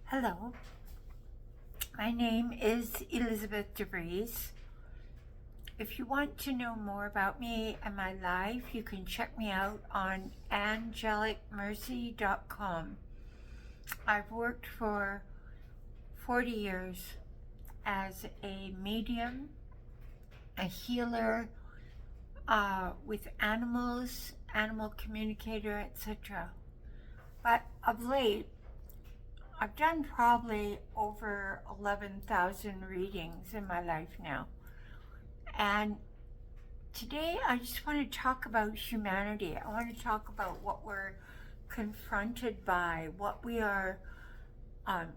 Hello, my name is Elizabeth Vries. If you want to know more about me and my life, you can check me out on angelicmercy.com. I've worked for 40 years as a medium, a healer with animals, animal communicator, etc. But of late, I've done probably over 11,000 readings in my life now. And today I just want to talk about humanity. I want to talk about what we're confronted by, what we are, and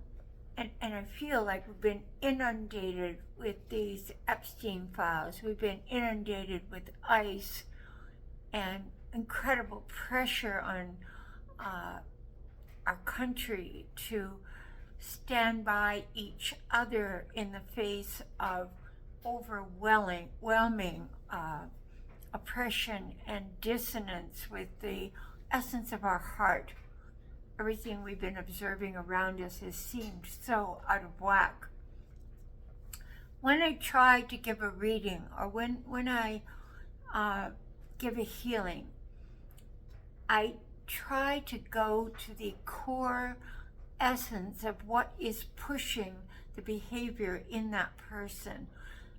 I feel like we've been inundated with these Epstein files. We've been inundated with ICE and incredible pressure on our country to stand by each other in the face of overwhelming oppression and dissonance with the essence of our heart. Everything we've been observing around us has seemed so out of whack. When I try to give a reading or when I give a healing, I try to go to the core essence of what is pushing the behavior in that person,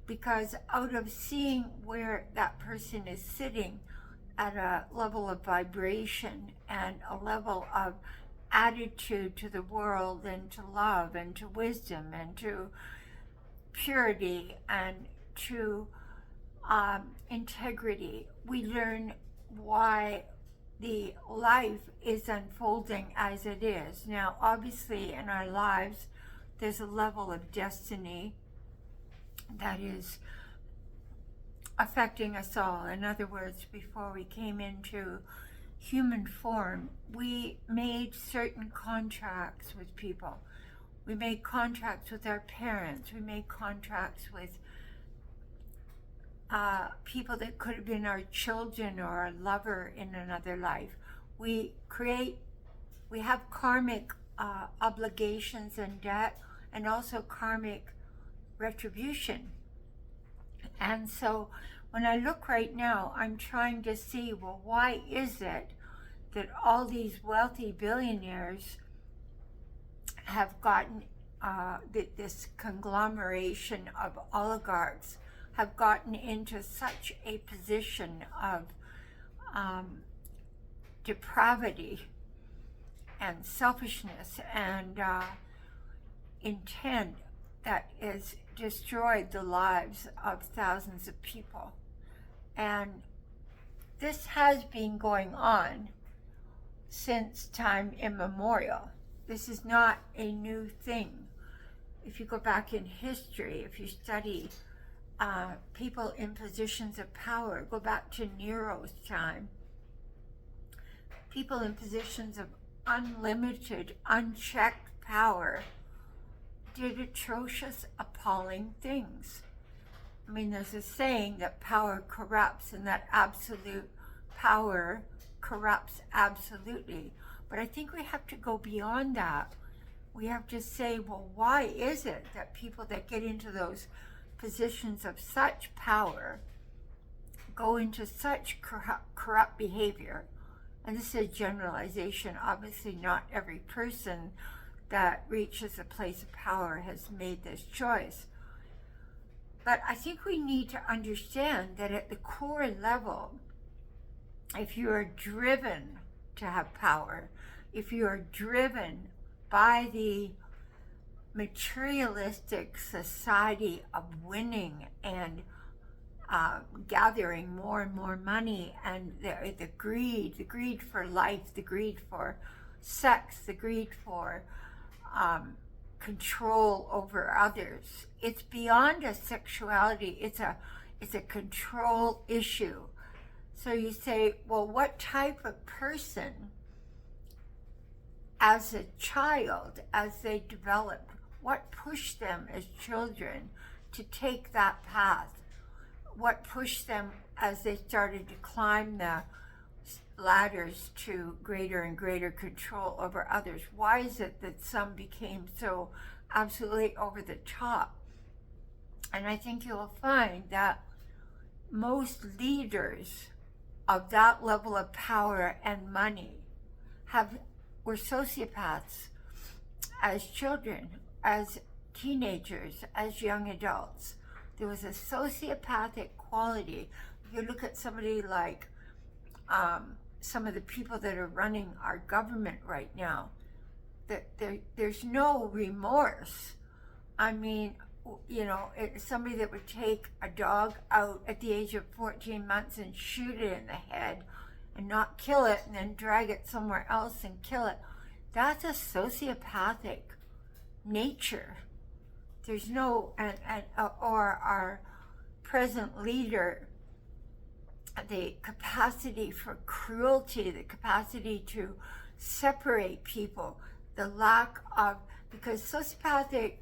because out of seeing where that person is sitting at a level of vibration and a level of attitude to the world and to love and to wisdom and to purity and to integrity, we learn why the life is unfolding as it is. Now, obviously, in our lives, there's a level of destiny that is affecting us all. In other words, before we came into human form, we made certain contracts with people. We made contracts with our parents. We made contracts with people that could have been our children or our lover in another life. We have karmic obligations and debt, and also karmic retribution. And so when I look right now, I'm trying to see, well, why is it that all these wealthy billionaires have gotten this conglomeration of oligarchs have gotten into such a position of depravity and selfishness and intent that has destroyed the lives of thousands of people. And this has been going on since time immemorial. This is not a new thing. If you go back in history, if you study people in positions of power, go back to Nero's time, people in positions of unlimited, unchecked power did atrocious, appalling things. I mean, there's a saying that power corrupts and that absolute power corrupts absolutely. But I think we have to go beyond that. We have to say, well, why is it that people that get into those positions of such power go into such corrupt behavior? And this is a generalization. Obviously, not every person that reaches a place of power has made this choice. But I think we need to understand that at the core level, if you are driven to have power, if you are driven by the materialistic society of winning and gathering more and more money, and the greed for life, the greed for sex, the greed for control over others. It's beyond a sexuality. It's a control issue. So you say, well, what type of person, as a child, as they developed, what pushed them as children to take that path? What pushed them as they started to climb the ladders to greater and greater control over others? Why is it that some became so absolutely over the top? And I think you'll find that most leaders of that level of power and money were sociopaths as children, as teenagers, as young adults. There was a sociopathic quality. If you look at somebody like some of the people that are running our government right now, that there's no remorse. I mean, you know, it's somebody that would take a dog out at the age of 14 months and shoot it in the head and not kill it and then drag it somewhere else and kill it. That's a sociopathic nature. There's no, or our present leader, the capacity for cruelty, the capacity to separate people, the lack of, because sociopathic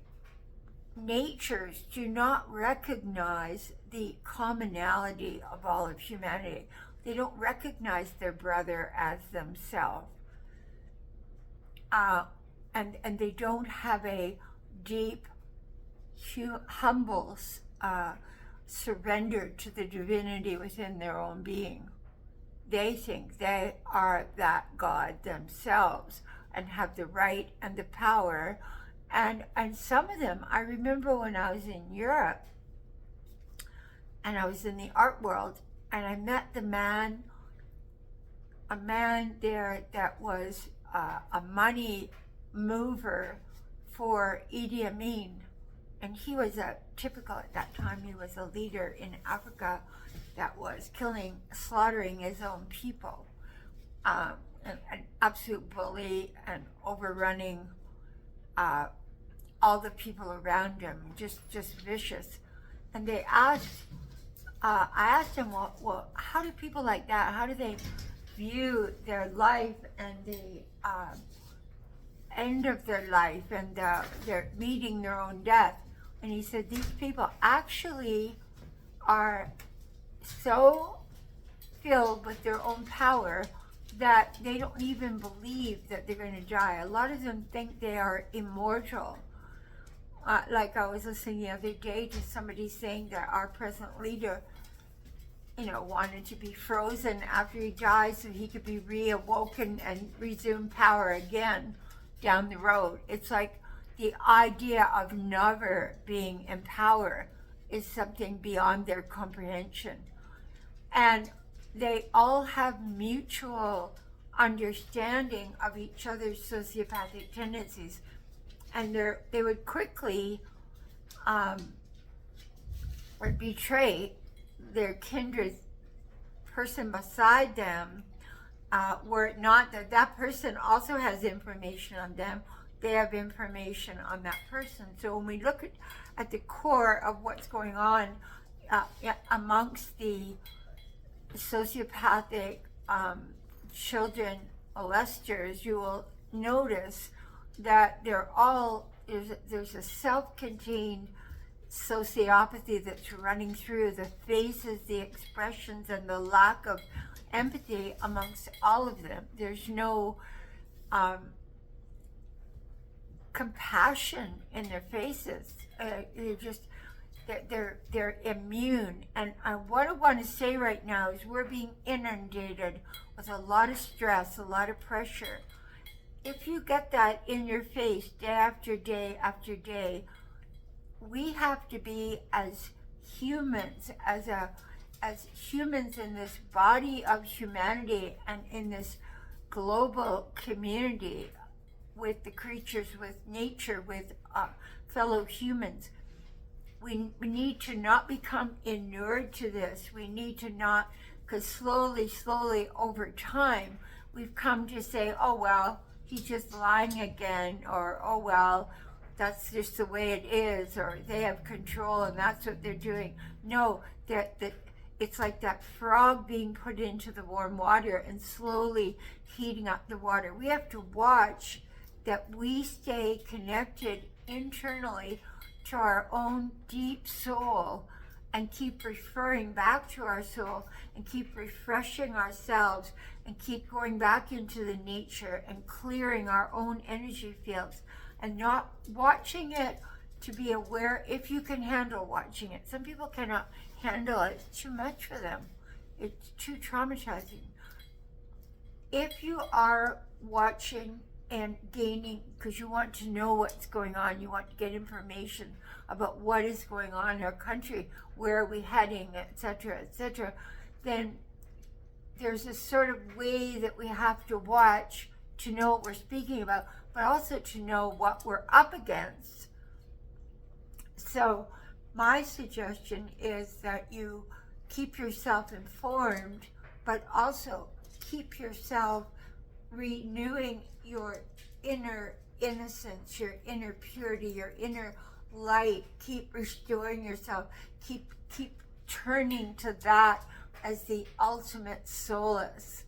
natures do not recognize the commonality of all of humanity. They don't recognize their brother as themselves. And they don't have a deep, humble surrender to the divinity within their own being. They think they are that God themselves and have the right and the power. And some of them, I remember when I was in Europe and I was in the art world and I met a man there that was a money mover for Idi Amin. And he was typical at that time, he was a leader in Africa that was slaughtering his own people. An absolute bully and overrunning all the people around him, just vicious. And they asked, I asked him, well, how do people like that, how do they view their life and the end of their life and they're meeting their own death? And he said, these people actually are so filled with their own power that they don't even believe that they're going to die. A lot of them think they are immortal. Like I was listening the other day to somebody saying that our present leader, you know, wanted to be frozen after he died so he could be reawoken and resume power again down the road. It's like the idea of never being in power is something beyond their comprehension. And they all have mutual understanding of each other's sociopathic tendencies. And they would quickly betray their kindred person beside them, were it not that that person also has information on them. They have information on that person. So when we look at the core of what's going on amongst the sociopathic children molesters, you will notice that there's a self-contained sociopathy that's running through the faces, the expressions, and the lack of empathy amongst all of them. There's no compassion in their faces. They're immune. And what I want to say right now is we're being inundated with a lot of stress, a lot of pressure. If you get that in your face day after day after day, we have to be as humans, as humans in this body of humanity and in this global community with the creatures, with nature, with fellow humans. We need to not become inured to this. We need to not, because slowly over time, we've come to say, oh, well, he's just lying again, or, oh, well, that's just the way it is, or they have control and that's what they're doing. No, that it's like that frog being put into the warm water and slowly heating up the water. We have to watch that we stay connected internally to our own deep soul and keep referring back to our soul and keep refreshing ourselves and keep going back into the nature and clearing our own energy fields and not watching it, to be aware if you can handle watching it. Some people cannot handle it. It's too much for them. It's too traumatizing. If you are watching and gaining, because you want to know what's going on, you want to get information about what is going on in our country, where are we heading, etc., then there's a sort of way that we have to watch to know what we're speaking about, but also to know what we're up against. So my suggestion is that you keep yourself informed, but also keep yourself renewing your inner innocence, your inner purity, your inner light. Keep restoring yourself. Keep turning to that as the ultimate solace,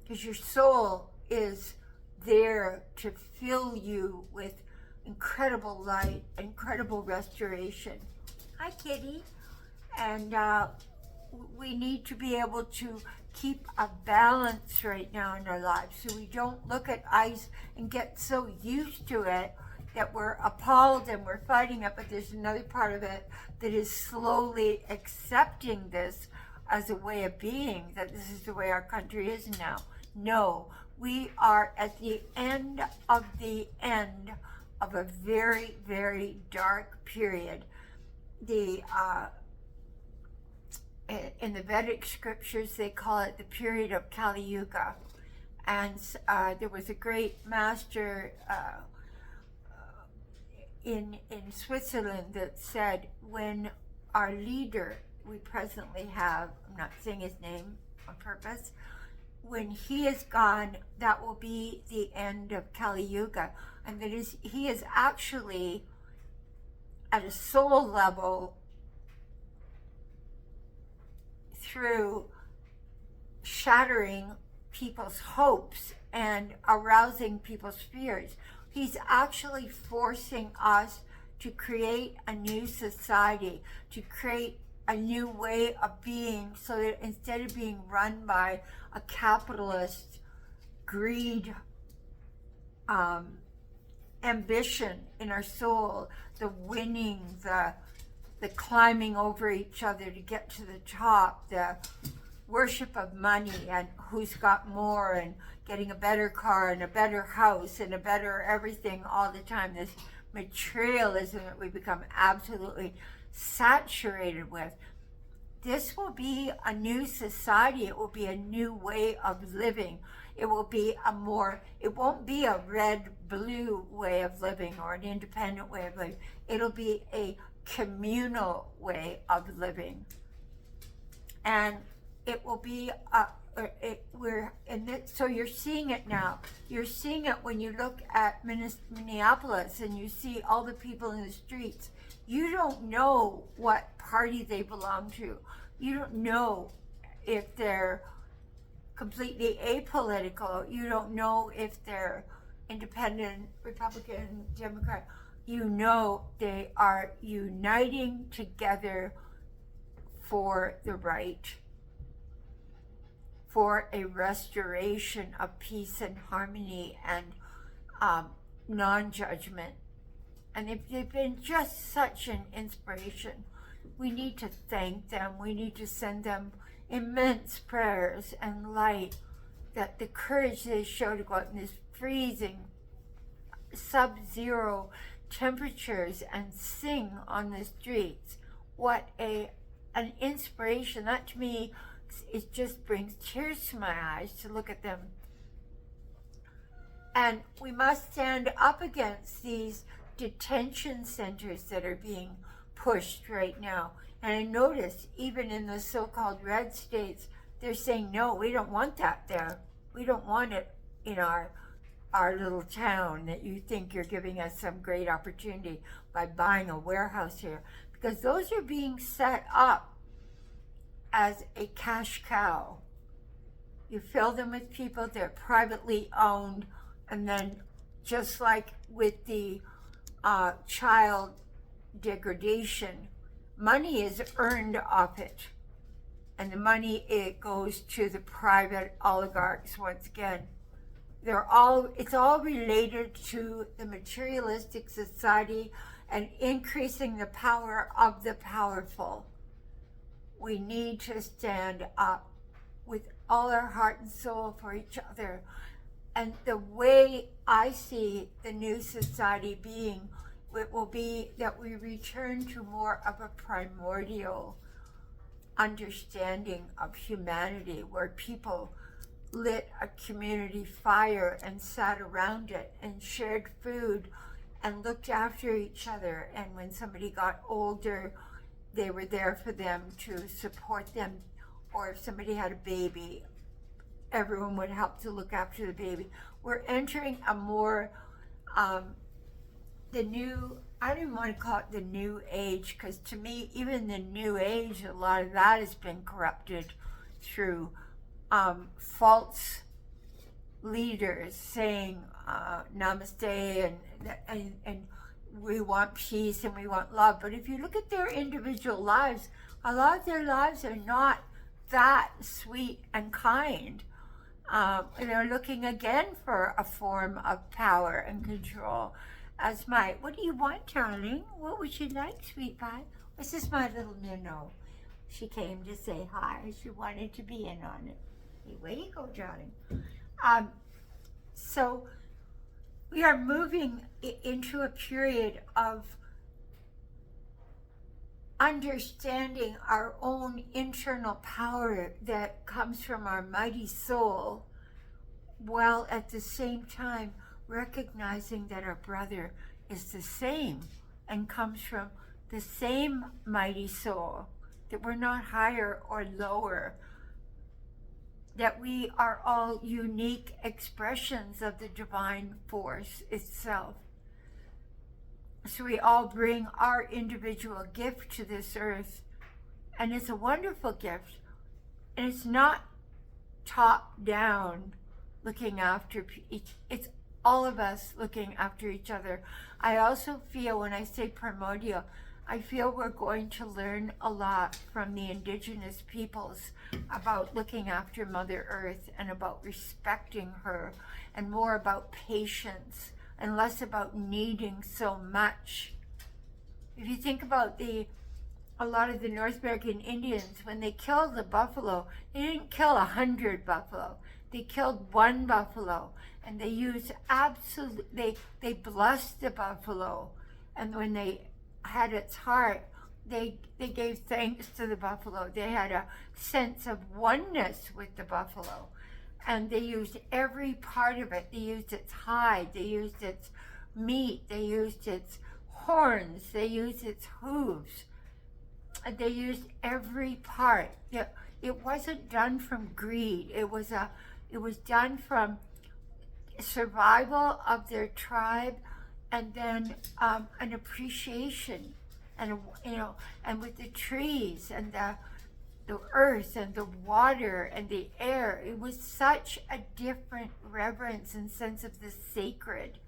because your soul is there to fill you with incredible light, incredible restoration. Hi, Kitty. And we need to be able to keep a balance right now in our lives, so we don't look at ice and get so used to it that we're appalled and we're fighting it. But there's another part of it that is slowly accepting this as a way of being, that this is the way our country is now. No, we are at the end of a very, very dark period. In the Vedic scriptures, they call it the period of Kali Yuga. And there was a great master in Switzerland that said, when our leader we presently have, I'm not saying his name on purpose, when he is gone, that will be the end of Kali Yuga. And that is, he is actually, at a soul level, through shattering people's hopes and arousing people's fears, he's actually forcing us to create a new society, to create a new way of being, so that instead of being run by a capitalist greed, ambition in our soul, the winning, the climbing over each other to get to the top, the worship of money and who's got more, and getting a better car and a better house and a better everything all the time, this materialism that we become absolutely saturated with. This will be a new society. It will be a new way of living. It will be it won't be a red-blue way of living or an independent way of living. It'll be a communal way of living. And it will be, so you're seeing it now. You're seeing it when you look at Minneapolis and you see all the people in the streets. You don't know what party they belong to. You don't know if they're completely apolitical. You don't know if they're independent, Republican, Democrat. You know they are uniting together for the right, for a restoration of peace and harmony and non-judgment. And they've been just such an inspiration. We need to thank them. We need to send them immense prayers and light, that the courage they show to go out in this freezing, sub-zero temperatures and sing on the streets. What an inspiration. That to me, it just brings tears to my eyes to look at them. And we must stand up against these detention centers that are being pushed right now. And I notice even in the so-called red states, they're saying, no, we don't want that there. We don't want it in our little town, that you think you're giving us some great opportunity by buying a warehouse here. Because those are being set up as a cash cow. You fill them with people, they're privately owned, and then just like with the child degradation money is earned off it. And the money, it goes to the private oligarchs once again. It's all related to the materialistic society and increasing the power of the powerful. We need to stand up with all our heart and soul for each other. And the way I see the new society being, it will be that we return to more of a primordial understanding of humanity, where people lit a community fire and sat around it and shared food and looked after each other. And when somebody got older, they were there for them to support them. Or if somebody had a baby, everyone would help to look after the baby. We're entering a more, I don't even want to call it the new age, because to me, even the new age, a lot of that has been corrupted through false leaders saying namaste and we want peace and we want love. But if you look at their individual lives, a lot of their lives are not that sweet and kind. They're looking again for a form of power and control. As what do you want, darling? What would you like, sweet pie? This is my little Minnow. She came to say hi. She wanted to be in on it. Hey, where you go, darling? So we are moving into a period of understanding our own internal power that comes from our mighty soul, while at the same time recognizing that our brother is the same and comes from the same mighty soul, that we're not higher or lower, that we are all unique expressions of the divine force itself. So we all bring our individual gift to this earth, and it's a wonderful gift, and it's not top down looking after it's all of us looking after each other. I also feel, when I say primordial, I feel we're going to learn a lot from the indigenous peoples about looking after Mother Earth and about respecting her, and more about patience and less about needing so much. If you think about a lot of the North American Indians, when they killed the buffalo, they didn't kill 100 buffalo. They killed one buffalo, and they used they blessed the buffalo, and when they had its heart, they gave thanks to the buffalo. They had a sense of oneness with the buffalo, and they used every part of it. They used its hide, they used its meat, they used its horns, they used its hooves. They used every part. It wasn't done from greed. It was done from survival of their tribe, and then an appreciation, and and with the trees and the earth and the water and the air. It was such a different reverence and sense of the sacred.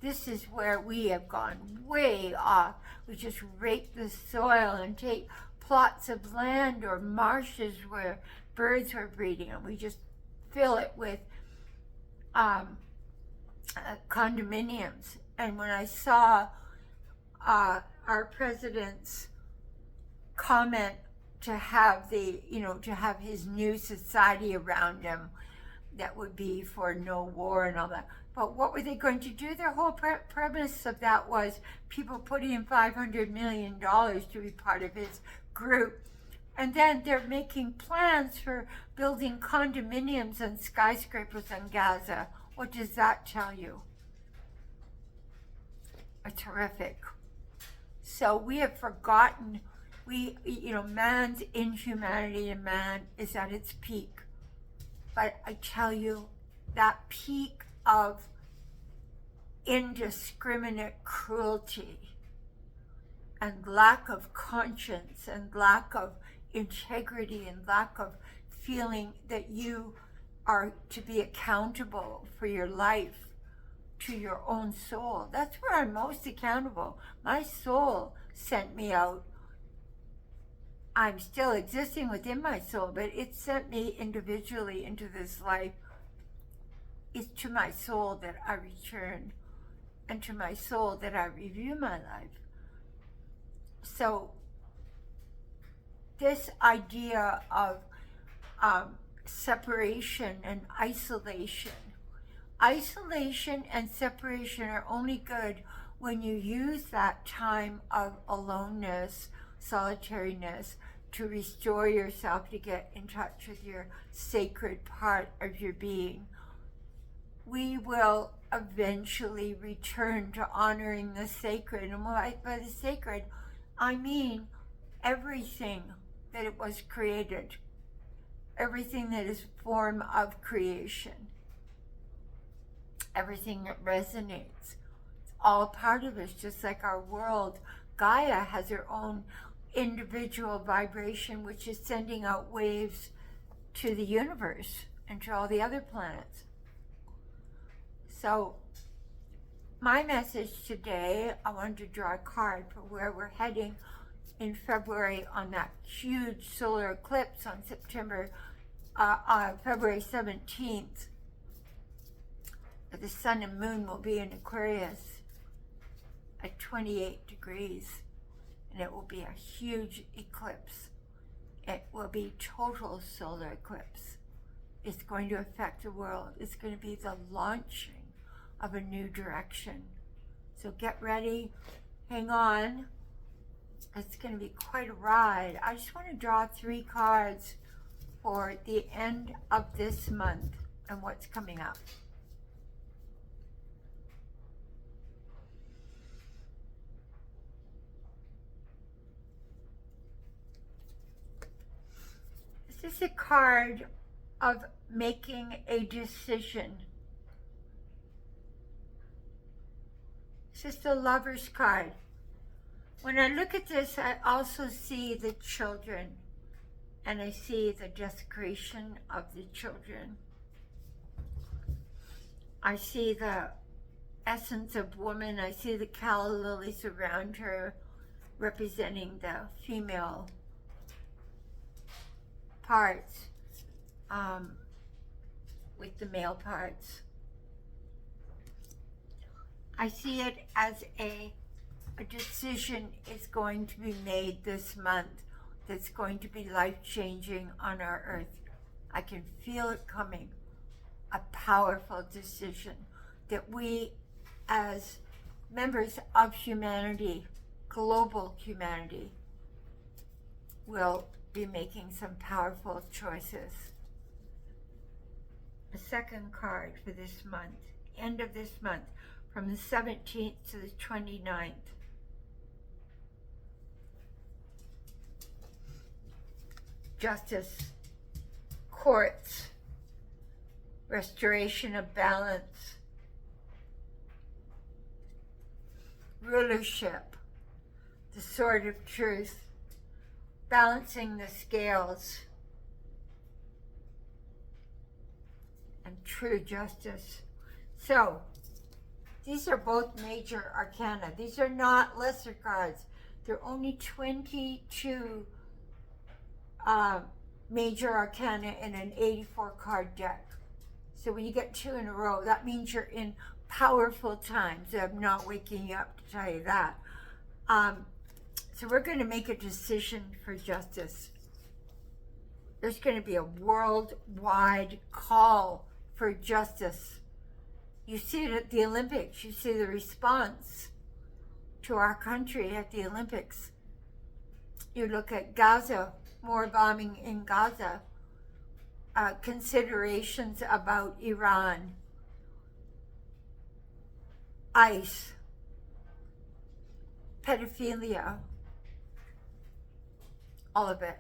This is where we have gone way off. We just rape the soil and take plots of land or marshes where birds were breeding, and we just fill it with condominiums. And when I saw our president's comment to have his new society around him, that would be for no war and all that. But what were they going to do? Their whole premise of that was people putting in $500 million to be part of his group. And then they're making plans for building condominiums and skyscrapers in Gaza. What does that tell you? Terrific. So we have forgotten, man's inhumanity in man is at its peak. But I tell you, that peak of indiscriminate cruelty and lack of conscience and lack of integrity and lack of feeling that you are to be accountable for your life to your own soul. That's where I'm most accountable. My soul sent me out I'm still existing within my soul, but it sent me individually into this life. It's to my soul that I return, and to my soul that I review my life. So this idea of separation and isolation and separation are only good when you use that time of aloneness, solitariness, to restore yourself, to get in touch with your sacred part of your being. We will eventually return to honoring the sacred. And by the sacred, I mean everything that it was created, everything that is form of creation, everything that resonates. It's all part of us, just like our world. Gaia has her own individual vibration, which is sending out waves to the universe and to all the other planets. So my message today, I wanted to draw a card for where we're heading in February on that huge solar eclipse on February 17th. The sun and moon will be in Aquarius at 28 degrees, and it will be a huge eclipse. It will be total solar eclipse. It's going to affect the world. It's going to be the launching of a new direction. So get ready, hang on. It's going to be quite a ride. I just want to draw 3 cards for the end of this month and what's coming up. This is a card of making a decision. This is the Lover's card. When I look at this, I also see the children, and I see the desecration of the children. I see the essence of woman. I see the calla lilies around her, representing the female parts with the male parts. I see it as a decision is going to be made this month that's going to be life-changing on our earth. I can feel it coming. A powerful decision that we, as members of humanity, global humanity, will be making some powerful choices. The second card for this month, end of this month, from the 17th to the 29th. Justice, courts, restoration of balance, rulership, the sword of truth, balancing the scales, and true justice. So, these are both major arcana. These are not lesser cards. There are only 22 major arcana in an 84 card deck. So when you get 2 in a row, that means you're in powerful times. I'm not waking you up to tell you that. So we're going to make a decision for justice. There's going to be a worldwide call for justice. You see it at the Olympics. You see the response to our country at the Olympics. You look at Gaza, more bombing in Gaza, considerations about Iran, ICE, pedophilia, all of it.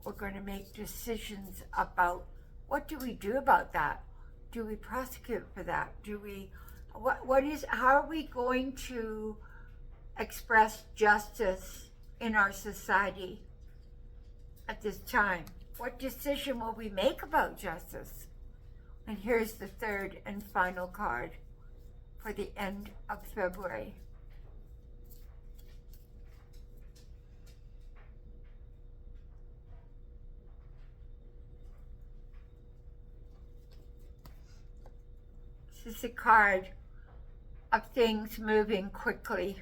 We're going to make decisions about what do we do about that? Do we prosecute for that? Do we, how are we going to express justice in our society at this time? What decision will we make about justice? And here's the third and final card for the end of February. This is a card of things moving quickly.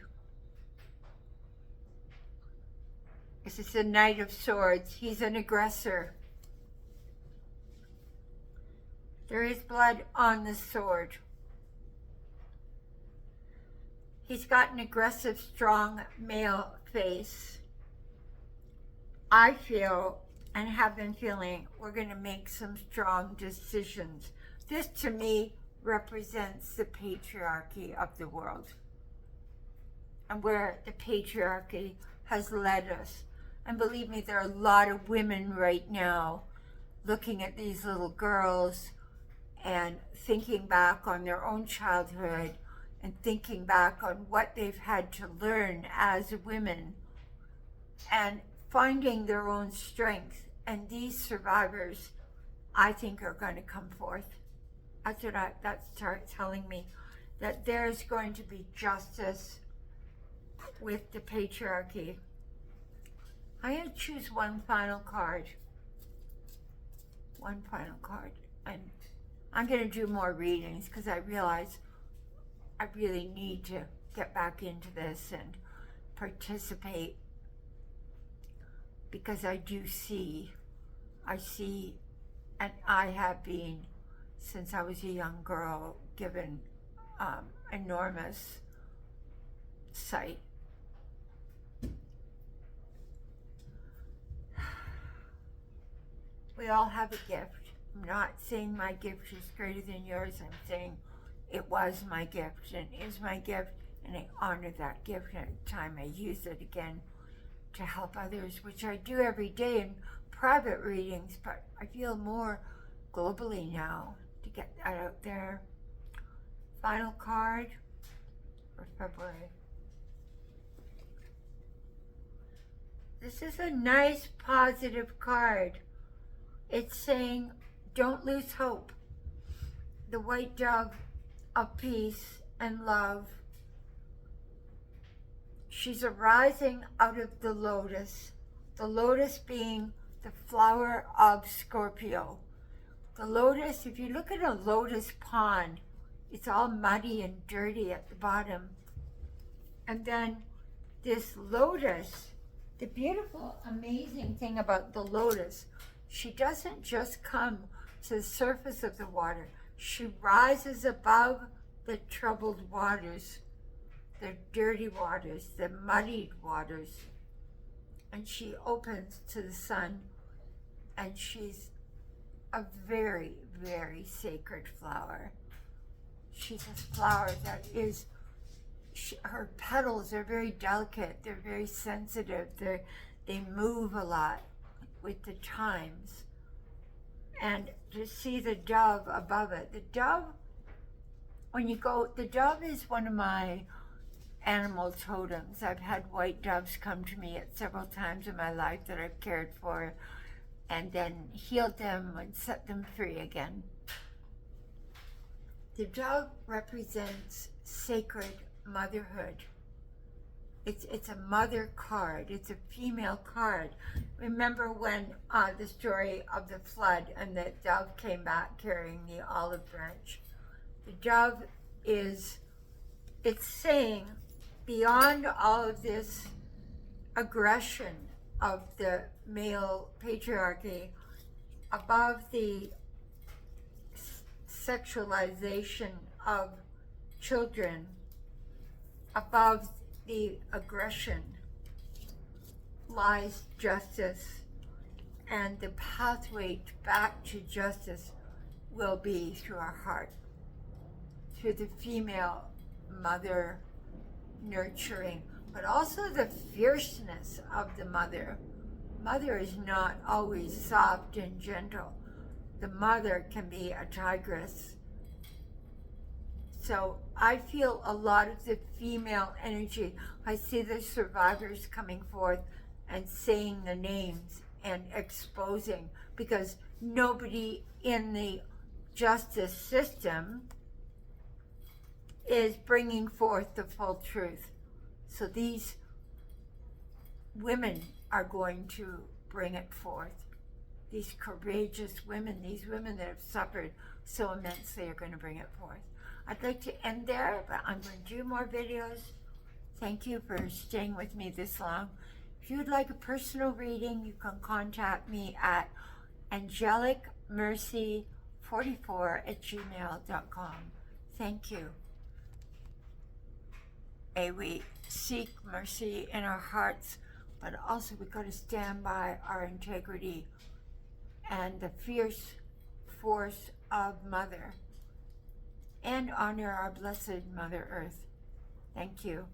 This is the Knight of Swords. He's an aggressor. There is blood on the sword. He's got an aggressive, strong male face. I feel, and have been feeling, we're going to make some strong decisions. This, to me, represents the patriarchy of the world and where the patriarchy has led us. And believe me, there are a lot of women right now looking at these little girls and thinking back on their own childhood and thinking back on what they've had to learn as women and finding their own strength. And these survivors, I think, are going to come forth. That's telling me that there's going to be justice with the patriarchy. I'm going to choose one final card. One final card. And I'm going to do more readings because I realize I really need to get back into this and participate, because I see, and I have been, since I was a young girl, given enormous sight. We all have a gift. I'm not saying my gift is greater than yours. I'm saying it was my gift and is my gift, and I honor that gift, and every time I use it again to help others, which I do every day in private readings, but I feel more globally now to get that out there. Final card for February. This is a nice positive card. It's saying, don't lose hope. The white dove of peace and love. She's arising out of the lotus being the flower of Scorpio. The lotus, if you look at a lotus pond, it's all muddy and dirty at the bottom. And then this lotus, the beautiful, amazing thing about the lotus, she doesn't just come to the surface of the water. She rises above the troubled waters, the dirty waters, the muddied waters, and she opens to the sun, and she's a very, very sacred flower. She's a flower that is, her petals are very delicate, they're very sensitive, they move a lot with the times. And to see the dove above it, the dove, the dove is one of my animal totems. I've had white doves come to me at several times in my life that I've cared for and then healed them and set them free again. The dove represents sacred motherhood. It's a mother card. It's a female card. Remember when the story of the flood and the dove came back carrying the olive branch? The dove it's saying, beyond all of this aggression of the male patriarchy, above the sexualization of children, above the aggression lies justice, and the pathway back to justice will be through our heart, through the female mother nurturing, but also the fierceness of the mother. Mother is not always soft and gentle. The mother can be a tigress. So I feel a lot of the female energy. I see the survivors coming forth and saying the names and exposing, because nobody in the justice system is bringing forth the full truth. So these women are going to bring it forth. These courageous women, these women that have suffered so immensely, are going to bring it forth. I'd like to end there, but I'm going to do more videos. Thank you for staying with me this long. If you'd like a personal reading, you can contact me at angelicmercy44@gmail.com. Thank you. May we seek mercy in our hearts, but also we've got to stand by our integrity and the fierce force of Mother, and honor our blessed Mother Earth. Thank you.